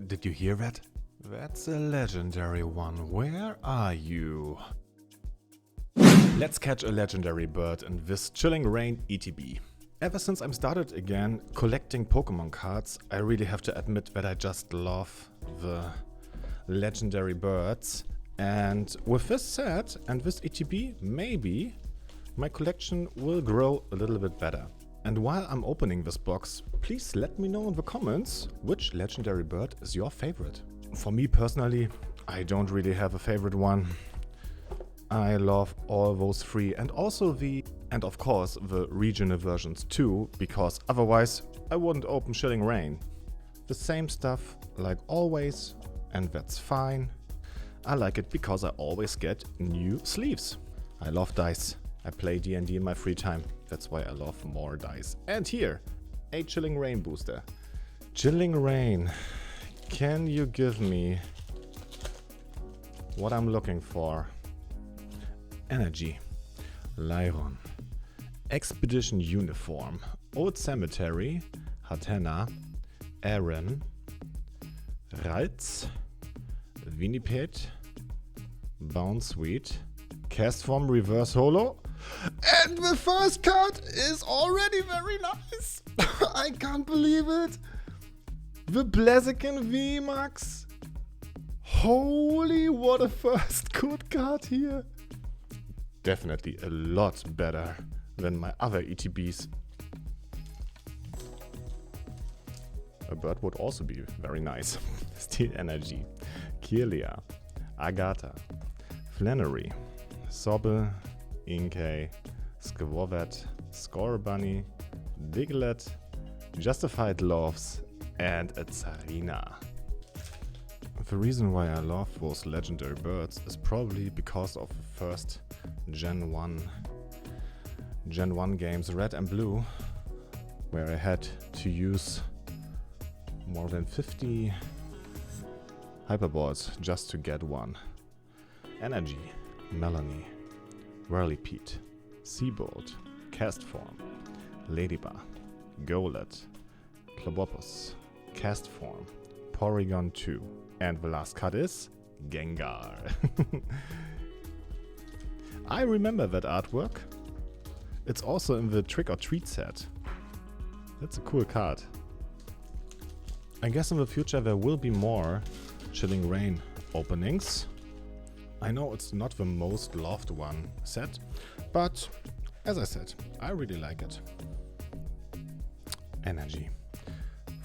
Did you hear that? That's a legendary one. Where are you? Let's catch a legendary bird in this Chilling Reign ETB. Ever since I'm started again collecting Pokemon cards, I really have to admit that I just love the legendary birds. And with this set and this ETB, maybe my collection will grow a little bit better. And while I'm opening this box, please let me know in the comments which legendary bird is your favorite. For me personally, I don't really have a favorite one. I love all those three and also of course the regional versions too, because otherwise I wouldn't open Chilling Reign. The same stuff like always, and that's fine. I like it because I always get new sleeves. I love dice. I play D&D in my free time. That's why I love more dice. And here, a Chilling Reign booster. Chilling Reign, can you give me what I'm looking for? Energy, Lyron, Expedition Uniform, Old Cemetery, Hatena, Aaron, Ralts, Winnipeg, Bounce Sweet, Cast Form Reverse Holo, and the first card is already very nice. I can't believe it. The Blaziken VMAX. Holy, what a first good card here. Definitely a lot better than my other ETBs. A bird would also be very nice. Steel Energy, Kirlia, Agatha, Flannery, Sobble, Inkay, Skwovet, Scorbunny, Diglett, Justified Loves, and a Tsarina. The reason why I love those legendary birds is probably because of the first Gen 1 games, Red and Blue, where I had to use more than 50 Hyperballs just to get one. Energy, Melanie, Whirlipede, Seabolt, Castform, Ladybar, Golett, Clobopus, Castform, Porygon 2, and the last card is Gengar. I remember that artwork. It's also in the Trick or Treat set. That's a cool card. I guess in the future there will be more Chilling Reign openings. I know it's not the most loved one set, but as I said, I really like it. Energy,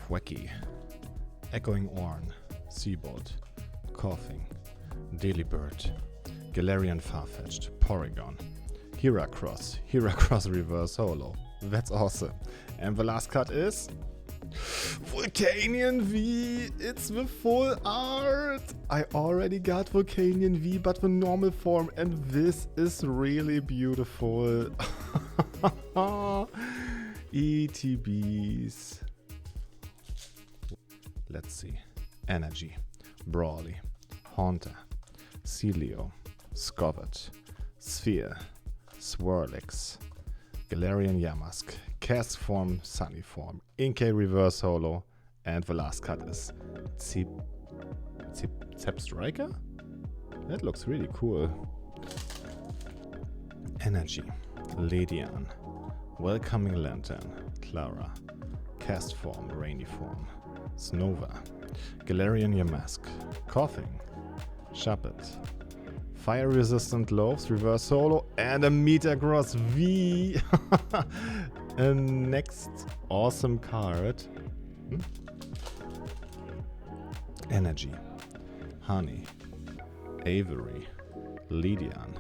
Thwacky, Echoing Orn, Seabolt, Coughing, Delibird, Galarian Farfetch'd, Porygon, Heracross Reverse Holo. That's awesome. And the last card is Volcanion V. It's the full art. I already got Volcanion V, but the normal form, and this is really beautiful. ETBs. Let's see. Energy, Brawly, Haunter, Celio, Scovet, Sphere, Swirlix, Galarian Yamask, Castform, Sunnyform, Inkay Reverse Holo, and the last card is Striker? That looks really cool. Energy, Ledian, Welcoming Lantern, Clara, Castform, Rainy-form, Snova, Galarian Yamask, Coughing, Shuppet, Fire Resistant Loves, Reverse Holo, and a Metagross V. A next awesome card. Energy, Honey, Avery, Lydian,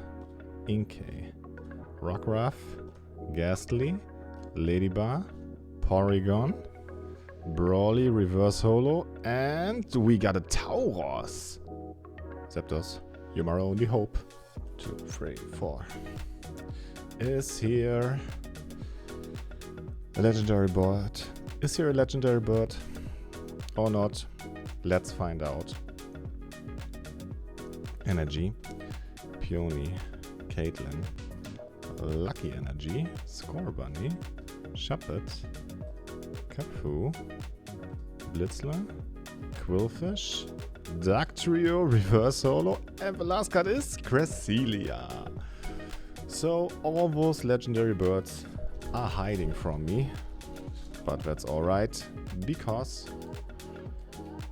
Inkay, Rockruff, Ghastly, Ladybar, Porygon, Brawly Reverse Holo, and we got a Tauros. Zapdos, you're my only hope. 2, 3, 4. Is here a legendary bird? Is here a legendary bird or not? Let's find out. Energy, Peony, Caitlyn, Lucky Energy, Scorbunny, Shuppet, Capu, Blitzler, Quillfish, Dark Trio, Reverse Holo, and the last card is Cresselia. So all those legendary birds are hiding from me, but that's alright, because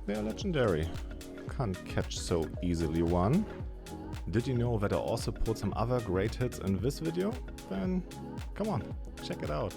they are legendary. Can't catch so easily one. Did you know that I also put some other great hits in this video? Then come on, check it out.